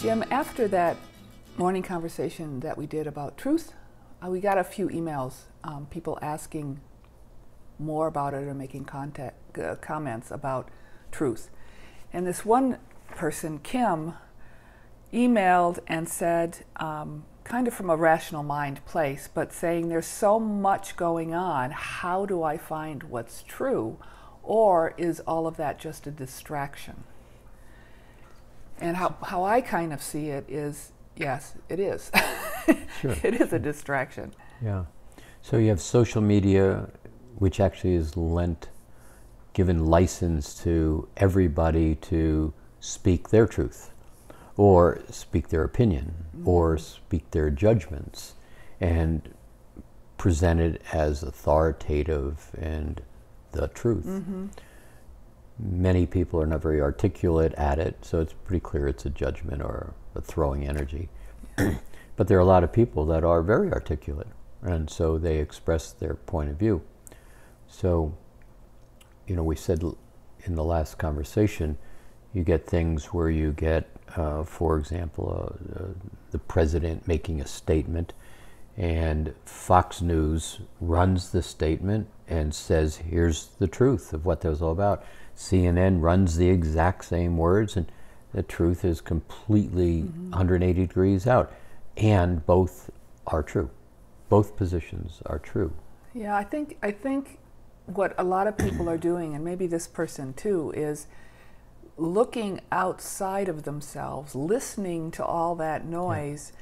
Jim, after that morning conversation that we did about truth, we got a few emails, people asking more about it or making comments about truth. And this one person, Kim, emailed and said, kind of from a rational mind place, but saying there's so much going on, how do I find what's true? Or is all of that just a distraction? And how I kind of see it is, yes, it is. Sure. It is a distraction. Yeah. So you have social media, which actually is given license to everybody to speak their truth, or speak their opinion, or speak their judgments, and present it as authoritative and the truth. Many people are not very articulate at it, so it's pretty clear it's a judgment or a throwing energy. But there are a lot of people that are very articulate, and so they express their point of view. So, we said in the last conversation, you get things where you get, for example, the president making a statement, and Fox News runs the statement and says, here's the truth of what that was all about. CNN runs the exact same words, and the truth is completely 180 degrees out. And both are true. Both positions are true. Yeah, I think what a lot of people are doing, and maybe this person too, is looking outside of themselves, listening to all that noise,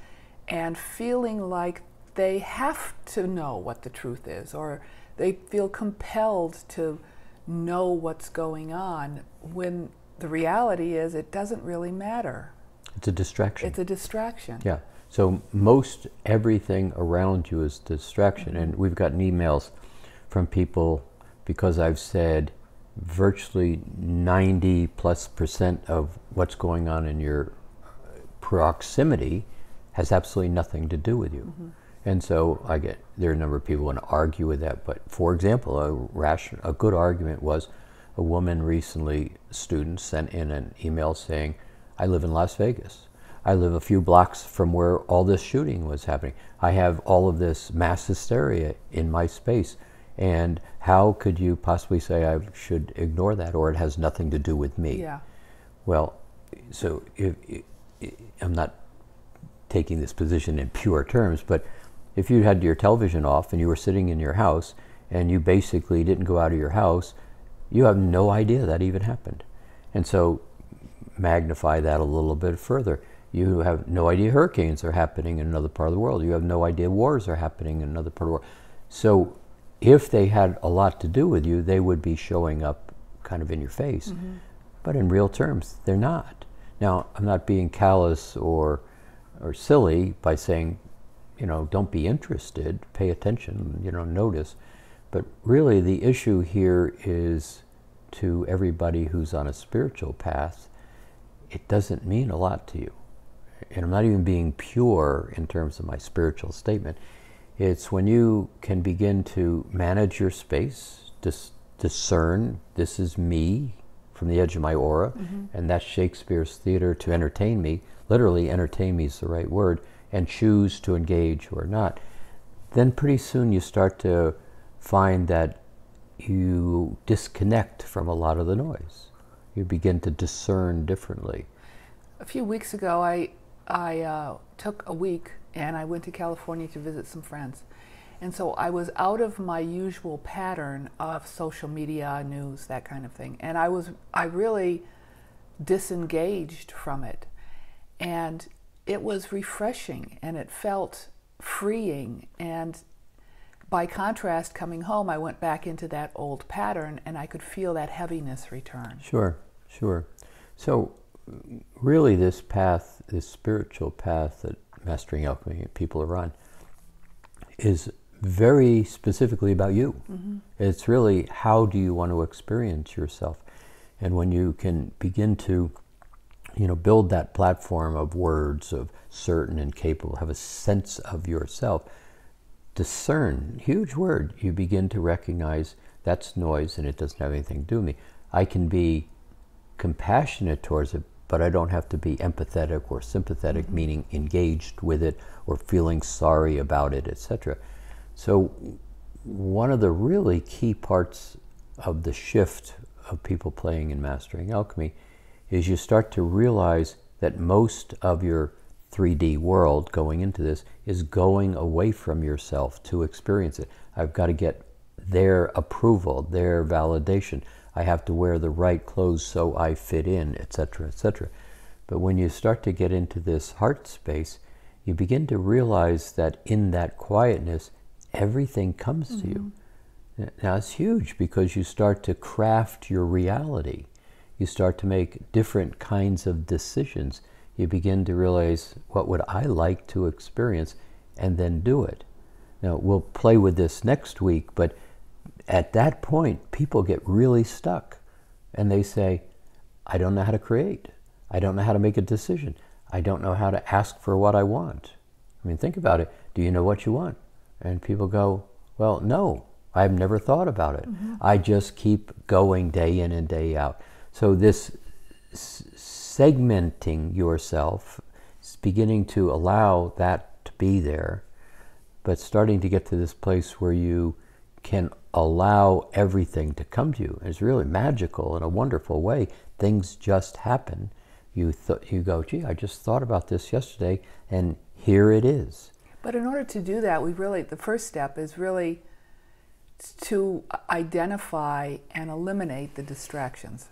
and feeling like they have to know what the truth is, or they feel compelled to know what's going on, when the reality is it doesn't really matter. It's a distraction. It's a distraction. Yeah. So most everything around you is distraction. And we've gotten emails from people, because I've said virtually 90+% of what's going on in your proximity has absolutely nothing to do with you. And so there are a number of people who want to argue with that. But for example, a good argument was a woman recently, a student, sent in an email saying, I live in Las Vegas. I live a few blocks from where all this shooting was happening. I have all of this mass hysteria in my space. And how could you possibly say I should ignore that, or it has nothing to do with me? Yeah. Well, so I'm not taking this position in pure terms, but if you had your television off and you were sitting in your house and you basically didn't go out of your house, you have no idea that even happened. And so magnify that a little bit further. You have no idea hurricanes are happening in another part of the world. You have no idea wars are happening in another part of the world. So if they had a lot to do with you, they would be showing up kind of in your face. But in real terms, they're not. Now, I'm not being callous or silly by saying, don't be interested, pay attention, notice. But really the issue here is, to everybody who's on a spiritual path, it doesn't mean a lot to you. And I'm not even being pure in terms of my spiritual statement. It's when you can begin to manage your space, discern, this is me from the edge of my aura, and that's Shakespeare's theater to entertain me. Literally, entertain me is the right word, and choose to engage or not. Then pretty soon you start to find that you disconnect from a lot of the noise. You begin to discern differently. A few weeks ago, I took a week and I went to California to visit some friends. And so I was out of my usual pattern of social media, news, that kind of thing. And I really disengaged from it. And it was refreshing and it felt freeing. And by contrast, coming home, I went back into that old pattern and I could feel that heaviness return. Sure. So really this path, this spiritual path that Mastering Alchemy people are on, is very specifically about you. It's really, how do you want to experience yourself? And when you can begin to build that platform of words, of certain and capable, have a sense of yourself, discern, huge word, you begin to recognize that's noise and it doesn't have anything to do with me. I can be compassionate towards it, but I don't have to be empathetic or sympathetic, meaning engaged with it or feeling sorry about it, etc. So one of the really key parts of the shift of people playing in Mastering Alchemy is you start to realize that most of your 3D world going into this is going away from yourself to experience it. I've got to get their approval, their validation. I have to wear the right clothes so I fit in, etc., etc. But when you start to get into this heart space, you begin to realize that in that quietness, everything comes to you. Now it's huge because you start to craft your reality. You start to make different kinds of decisions. You begin to realize, what would I like to experience, and then do it. Now we'll play with this next week, but at that point, people get really stuck and they say, I don't know how to create. I don't know how to make a decision. I don't know how to ask for what I want. I mean, think about it. Do you know what you want? And people go, well, no, I've never thought about it. I just keep going day in and day out. So this segmenting yourself is beginning to allow that to be there, but starting to get to this place where you can allow everything to come to you. It's really magical in a wonderful way. Things just happen. You go, gee, I just thought about this yesterday, and here it is. But in order to do that, the first step is really to identify and eliminate the distractions.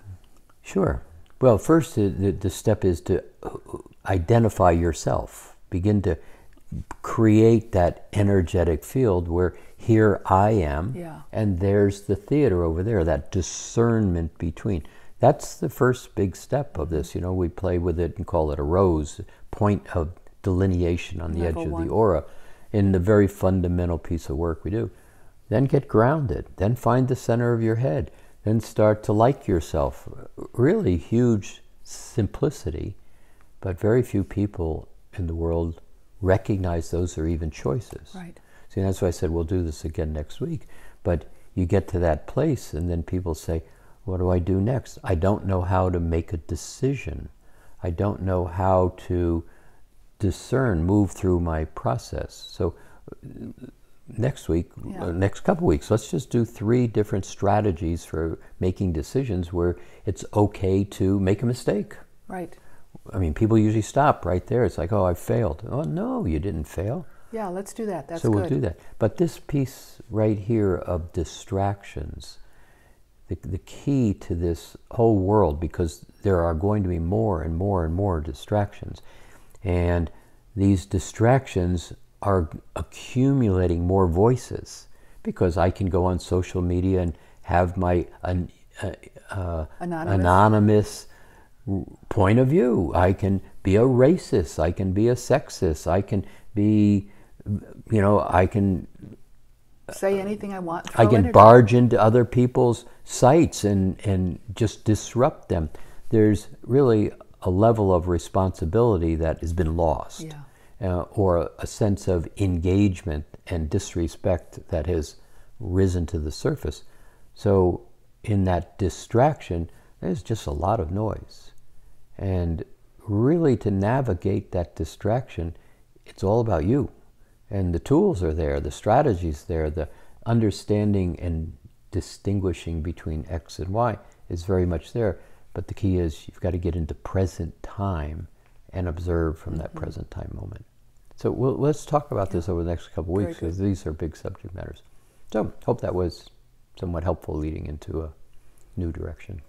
Sure. Well, first the step is to identify yourself. Begin to create that energetic field where here I am, and there's the theater over there, that discernment between. That's the first big step of this. You know, we play with it and call it a rose, point of delineation on the edge of the aura, in the very fundamental piece of work we do. Then get grounded, then find the center of your head, then start to like yourself. Really huge simplicity, but very few people in the world recognize those are even choices. Right. See, that's why I said we'll do this again next week. But you get to that place and then people say, what do I do next? I don't know how to make a decision. I don't know how to discern, move through my process. So next week, next couple weeks, let's just do 3 different strategies for making decisions where it's okay to make a mistake. Right. I mean, people usually stop right there. It's like, oh, I failed. Oh, no, you didn't fail. Yeah, let's do that. That's so good. We'll do that. But this piece right here of distractions, the key to this whole world, because there are going to be more and more and more distractions. And these distractions are accumulating more voices, because I can go on social media and have my anonymous point of view. I can be a racist. I can be a sexist. I can be, I can say anything I want. I can barge into other people's sites and just disrupt them. There's really a level of responsibility that has been lost, or a sense of engagement and disrespect that has risen to the surface. So in that distraction, there's just a lot of noise. And really, to navigate that distraction, it's all about you. And the tools are there, the strategies there, the understanding and distinguishing between X and Y is very much there. But the key is you've got to get into present time and observe from that present time moment. So let's talk about this over the next couple of weeks, because these are big subject matters. So hope that was somewhat helpful leading into a new direction.